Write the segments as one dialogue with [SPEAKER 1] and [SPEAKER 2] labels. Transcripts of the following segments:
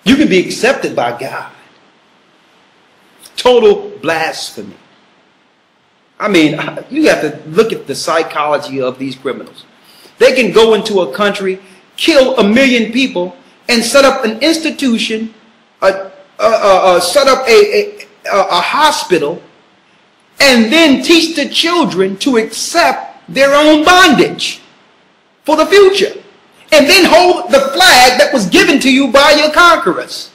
[SPEAKER 1] You can be accepted by God. Total blasphemy. I mean, you have to look at the psychology of these criminals. They can go into a country, kill 1 million people, and set up an institution, set up a hospital, and then teach the children to accept their own bondage for the future. And then hold the flag that was given to you by your conquerors.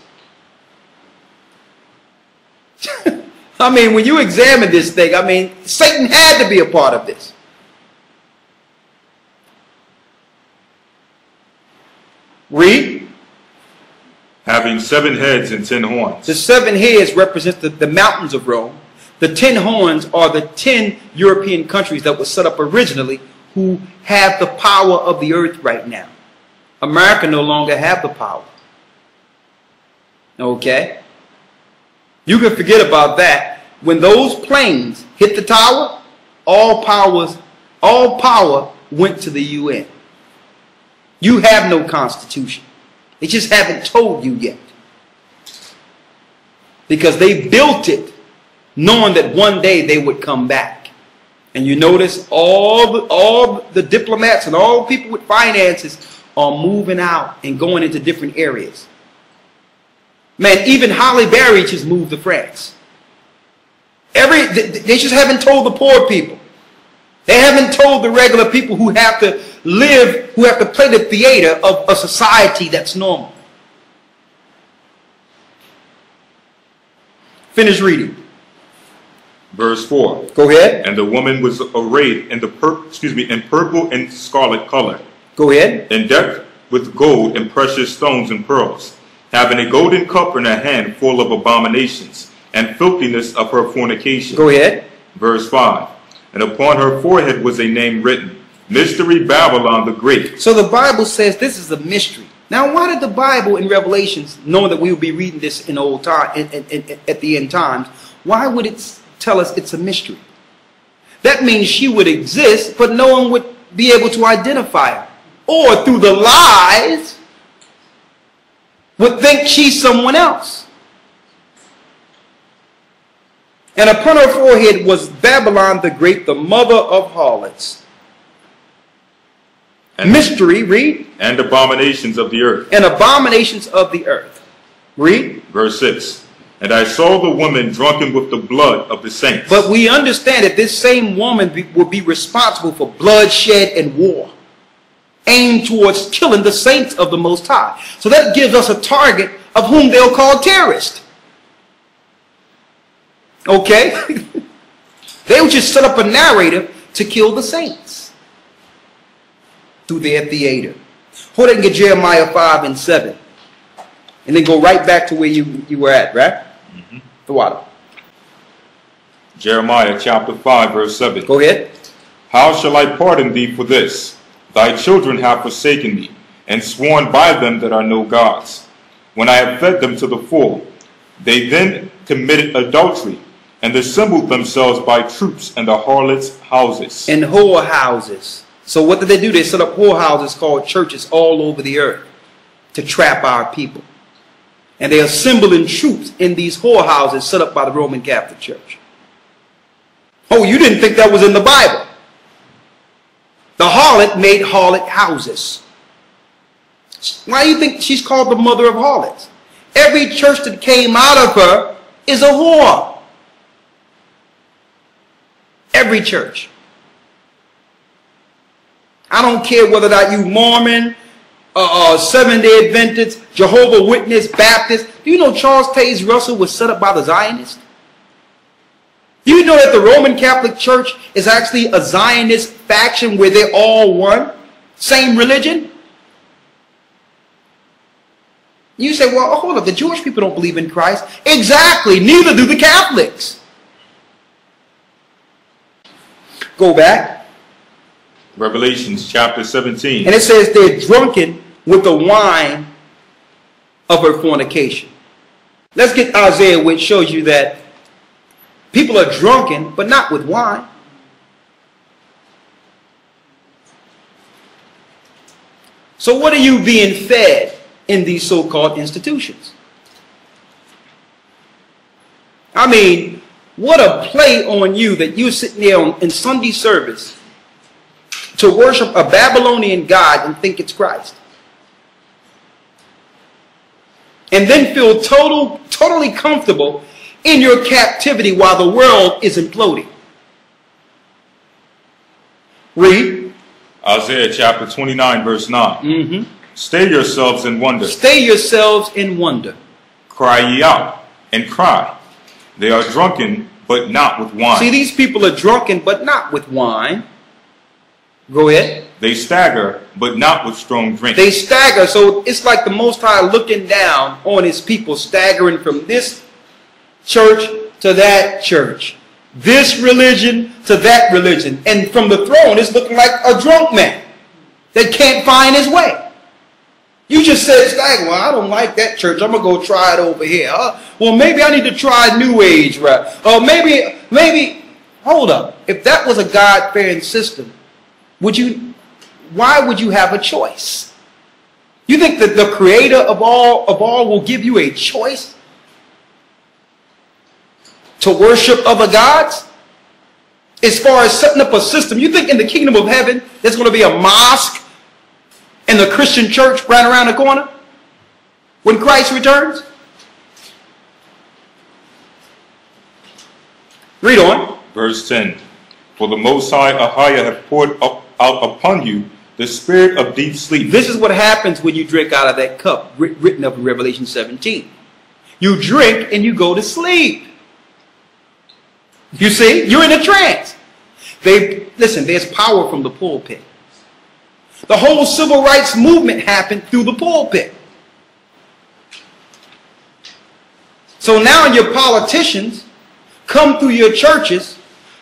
[SPEAKER 1] I mean, when you examine this thing, I mean, Satan had to be a part of this. Read.
[SPEAKER 2] Having 7 heads and 10 horns.
[SPEAKER 1] The 7 heads represent the mountains of Rome. The 10 horns are the 10 European countries that were set up originally who have the power of the earth right now. America no longer have the power. Okay? You can forget about that. When those planes hit the tower, all power went to the UN. You have no constitution. They just haven't told you yet. Because they built it knowing that one day they would come back. And you notice all the diplomats and all people with finances are moving out and going into different areas. Man, even Halle Berry just moved to France. They just haven't told the poor people. They haven't told the regular people who have to live, who have to play the theater of a society that's normal. Finish reading.
[SPEAKER 2] Verse 4.
[SPEAKER 1] Go ahead.
[SPEAKER 2] And the woman was arrayed in purple and scarlet color.
[SPEAKER 1] Go ahead.
[SPEAKER 2] And decked with gold and precious stones and pearls, having a golden cup in her hand full of abominations and filthiness of her fornication.
[SPEAKER 1] Go ahead.
[SPEAKER 2] Verse 5. And upon her forehead was a name written, Mystery Babylon the Great.
[SPEAKER 1] So the Bible says this is a mystery. Now, why did the Bible in Revelations, knowing that we will be reading this in old time, at the end times, why would it tell us it's a mystery? That means she would exist, but no one would be able to identify her. Or through the lies, would think she's someone else. And upon her forehead was Babylon the Great, the mother of harlots. And mystery, read.
[SPEAKER 2] And abominations of the earth.
[SPEAKER 1] And abominations of the earth. Read.
[SPEAKER 2] Verse 6. And I saw the woman drunken with the blood of the saints.
[SPEAKER 1] But we understand that this same woman will be responsible for bloodshed and war, aimed towards killing the saints of the Most High. So that gives us a target of whom they'll call terrorists. Okay? They would just set up a narrative to kill the saints through their theater. Hold it and get Jeremiah 5 and 7. And then go right back to where you were at, right? Mm-hmm. The water.
[SPEAKER 2] Jeremiah chapter 5 verse 7.
[SPEAKER 1] Go ahead.
[SPEAKER 2] How shall I pardon thee for this? Thy children have forsaken me, and sworn by them that are no gods. When I have fed them to the full, they then committed adultery, and assembled themselves by troops in the harlots' houses.
[SPEAKER 1] In whore houses. So what did they do? They set up whore houses called churches all over the earth to trap our people. And they assemble in troops in these whore houses set up by the Roman Catholic Church. Oh, you didn't think that was in the Bible. The harlot made harlot houses. Why do you think she's called the mother of harlots? Every church that came out of her is a whore. Every church. I don't care whether that you Mormon, Seventh-day Adventist, Jehovah's Witness, Baptist. Do you know Charles Taze Russell was set up by the Zionists? Do you know that the Roman Catholic Church is actually a Zionist faction where they're all one? Same religion? You say, well, hold up, the Jewish people don't believe in Christ. Exactly, neither do the Catholics. Go back.
[SPEAKER 2] Revelations chapter 17.
[SPEAKER 1] And it says they're drunken with the wine of her fornication. Let's get Isaiah, which shows you that people are drunken, but not with wine. So what are you being fed in these so-called institutions? I mean, what a play on you that you're sitting there in Sunday service to worship a Babylonian god and think it's Christ. And then feel totally comfortable in your captivity while the world is imploding. Read.
[SPEAKER 2] Isaiah chapter 29, verse 9. Stay yourselves in wonder.
[SPEAKER 1] Stay yourselves in wonder.
[SPEAKER 2] Cry ye out, and cry. They are drunken, but not with wine.
[SPEAKER 1] See, these people are drunken, but not with wine. Go ahead.
[SPEAKER 2] They stagger, but not with strong drink.
[SPEAKER 1] They stagger, so it's like the Most High looking down on his people, staggering from this church to that church, this religion to that religion. And from the throne, it's looking like a drunk man that can't find his way. You just said stagger. Well, I don't like that church. I'm going to go try it over here. Well, maybe I need to try New Age, right? Or maybe, hold up. If that was a God-fearing system, why would you have a choice? You think that the creator of all will give you a choice to worship other gods? As far as setting up a system, you think in the kingdom of heaven there's going to be a mosque and the Christian church right around the corner when Christ returns? Read on.
[SPEAKER 2] Verse 10. For the Most High Ahijah hath poured out upon you the spirit of deep sleep.
[SPEAKER 1] This is what happens when you drink out of that cup written up in Revelation 17. You drink and you go to sleep. You see, you're in a trance. Listen, there's power from the pulpit. The whole civil rights movement happened through the pulpit. So now your politicians come through your churches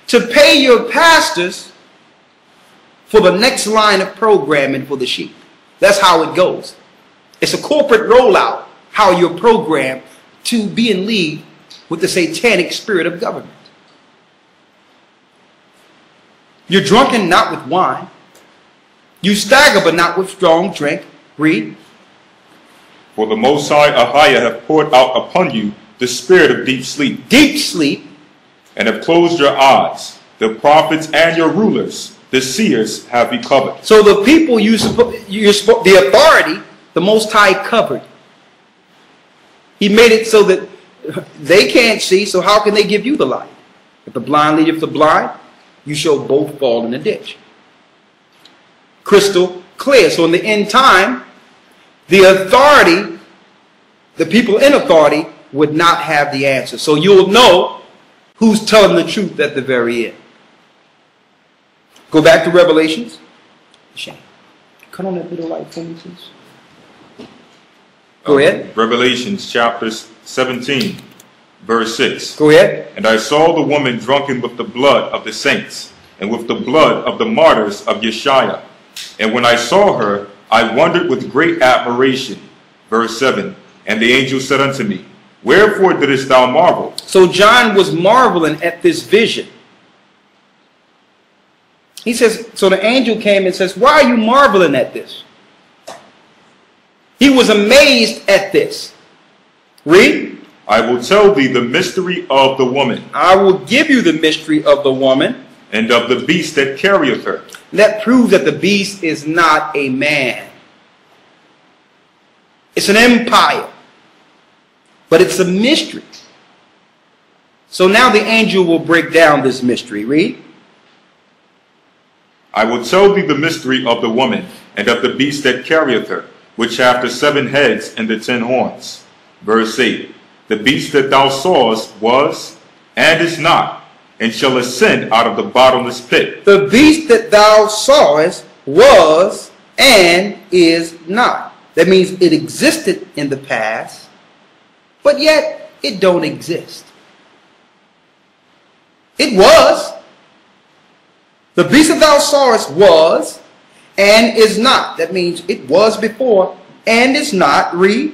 [SPEAKER 1] to pay your pastors for the next line of programming for the sheep. That's how it goes. It's a corporate rollout, how you're programmed to be in league with the satanic spirit of government. You're drunken not with wine. You stagger but not with strong drink. Read.
[SPEAKER 2] For the Most High Ahijah hath poured out upon you the spirit of deep sleep. Deep sleep. And have closed your eyes. The prophets and your rulers, the seers, have you covered. So the people the authority, the Most High covered. He made it so that they can't see, so how can they give you the light? If the blind leadeth the blind, you shall both fall in the ditch. Crystal clear. So in the end time, the authority, the people in authority would not have the answer. So you'll know who's telling the truth at the very end. Go back to Revelations. Shane, cut on that little light for me, please. Go ahead. Revelations chapter 17, verse 6.
[SPEAKER 1] Go ahead.
[SPEAKER 2] And I saw the woman drunken with the blood of the saints, and with the blood of the martyrs of Yeshua. And when I saw her, I wondered with great admiration. Verse 7. And the angel said unto me, Wherefore didst thou marvel?
[SPEAKER 1] So John was marveling at this vision. He says, so the angel came and says, why are you marveling at this? He was amazed at this. Read.
[SPEAKER 2] I will tell thee the mystery of the woman.
[SPEAKER 1] I will give you the mystery of the woman.
[SPEAKER 2] And of the beast that carrieth her.
[SPEAKER 1] That proves that the beast is not a man. It's an empire. But it's a mystery. So now the angel will break down this mystery. Read.
[SPEAKER 2] I will tell thee the mystery of the woman, and of the beast that carrieth her, which hath the 7 heads and the 10 horns. Verse 8. The beast that thou sawest was, and is not, and shall ascend out of the bottomless pit.
[SPEAKER 1] The beast that thou sawest was, and is not. That means it existed in the past, but yet it don't exist. It was. The beast that thou sawest was, and is not. That means it was before, and is not. Read.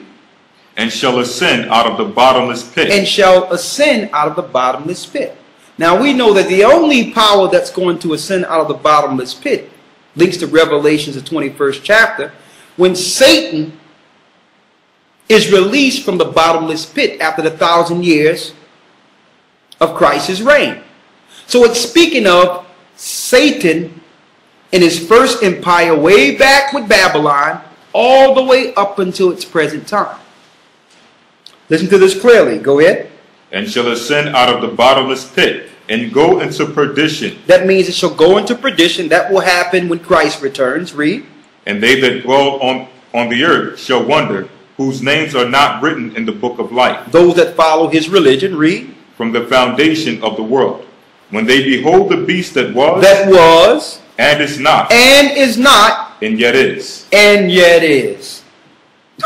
[SPEAKER 2] And shall ascend out of the bottomless pit.
[SPEAKER 1] And shall ascend out of the bottomless pit. Now we know that the only power that's going to ascend out of the bottomless pit links to Revelations, the 21st chapter, when Satan is released from the bottomless pit after the 1,000 years of Christ's reign. So it's speaking of Satan in his first empire way back with Babylon all the way up until its present time. Listen to this clearly. Go ahead.
[SPEAKER 2] And shall ascend out of the bottomless pit and go into perdition.
[SPEAKER 1] That means it shall go into perdition. That will happen when Christ returns. Read.
[SPEAKER 2] And they that dwell on the earth shall wonder, whose names are not written in the book of life.
[SPEAKER 1] Those that follow his religion. Read.
[SPEAKER 2] From the foundation of the world. When they behold the beast that was.
[SPEAKER 1] And is not.
[SPEAKER 2] And yet is.
[SPEAKER 1] And yet is.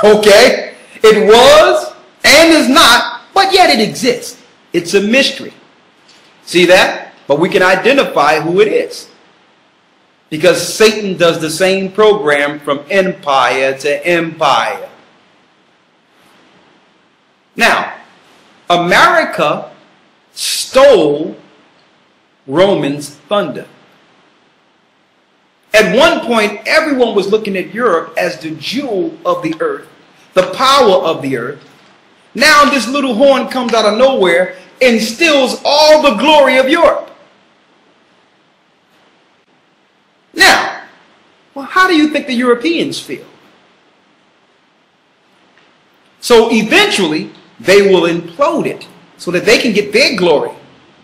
[SPEAKER 1] Okay? It was and is not, but yet it exists. It's a mystery. See that? But we can identify who it is. Because Satan does the same program from empire to empire. Now, America stole Romans' thunder. At one point, everyone was looking at Europe as the jewel of the earth, the power of the earth. Now this little horn comes out of nowhere and steals all the glory of Europe. Now, well, how do you think the Europeans feel? So eventually, they will implode it so that they can get their glory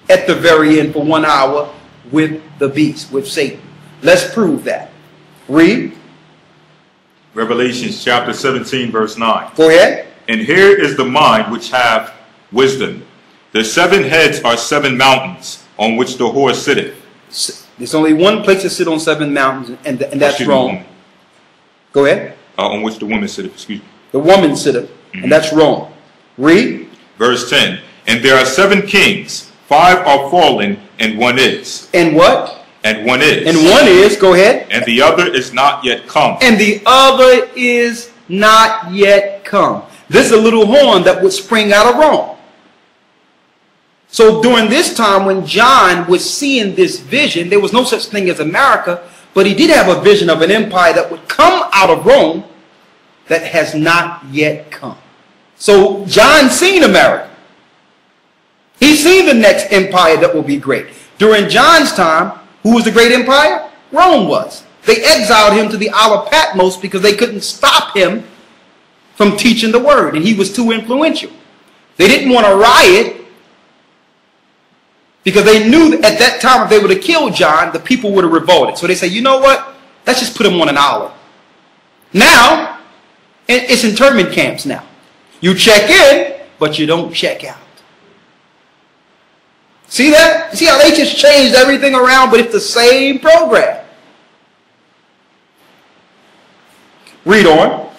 [SPEAKER 1] at the very end for 1 hour with the beast, with Satan. Let's prove that. Read.
[SPEAKER 2] Revelation chapter 17, verse 9.
[SPEAKER 1] Go ahead.
[SPEAKER 2] And here is the mind which hath wisdom. The 7 heads are 7 mountains on which the horse sitteth.
[SPEAKER 1] There's only one place to sit on 7 mountains, and that's wrong. Go ahead.
[SPEAKER 2] On which the woman sitteth, excuse me.
[SPEAKER 1] The woman sitteth, and that's wrong. Read.
[SPEAKER 2] Verse 10. And there are 7 kings, 5 are fallen, and 1 is.
[SPEAKER 1] And what?
[SPEAKER 2] And 1 is.
[SPEAKER 1] And 1 is, go ahead.
[SPEAKER 2] And the other is not yet come.
[SPEAKER 1] And the other is not yet come. This is a little horn that would spring out of Rome. So during this time when John was seeing this vision, there was no such thing as America, but he did have a vision of an empire that would come out of Rome that has not yet come. So John seen America. He's seen the next empire that will be great. During John's time, who was the great empire? Rome was. They exiled him to the Isle of Patmos because they couldn't stop him from teaching the word, and he was too influential. They didn't want to riot because they knew that at that time if they would have killed John, the people would have revolted. So they say, you know what? Let's just put him on an island. Now, it's internment camps now. You check in, but you don't check out. See that? See how they just changed everything around, but it's the same program. Read on.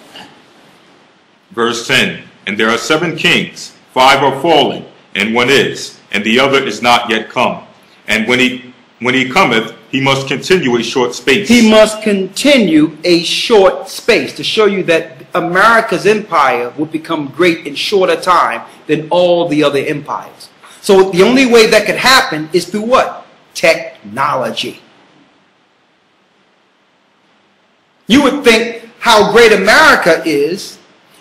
[SPEAKER 2] Verse 10. And there are 7 kings, 5 are fallen, and 1 is, and the other is not yet come. And when he cometh, he must continue a short space.
[SPEAKER 1] He must continue a short space to show you that America's empire would become great in shorter time than all the other empires. So the only way that could happen is through what? Technology. You would think how great America is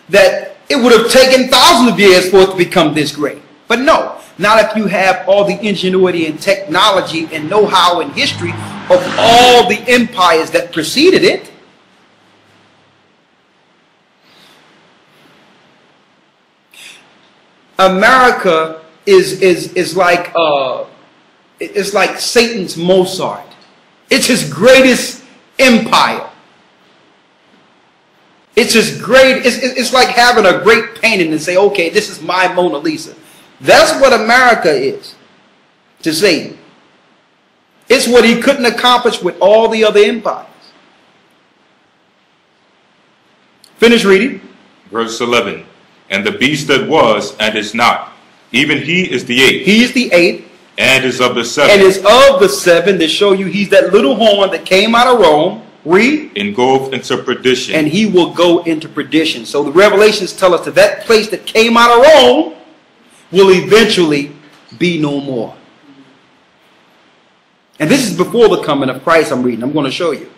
[SPEAKER 1] that it would have taken thousands of years for it to become this great. But no, not if you have all the ingenuity and technology and know-how and history of all the empires that preceded it. America is like it's like Satan's Mozart. It's his greatest empire. It's his great. It's like having a great painting and say, okay, this is my Mona Lisa. That's what America is to Satan. It's what he couldn't accomplish with all the other empires. Finish reading.
[SPEAKER 2] Verse 11. And the beast that was and is not, even he is the 8th.
[SPEAKER 1] He is the 8th.
[SPEAKER 2] And is of the 7th.
[SPEAKER 1] And is of the 7 to show you he's that little horn that came out of Rome. Read.
[SPEAKER 2] And goeth into perdition.
[SPEAKER 1] And he will go into perdition. So the Revelations tell us that that place that came out of Rome will eventually be no more. And this is before the coming of Christ I'm reading. I'm going to show you.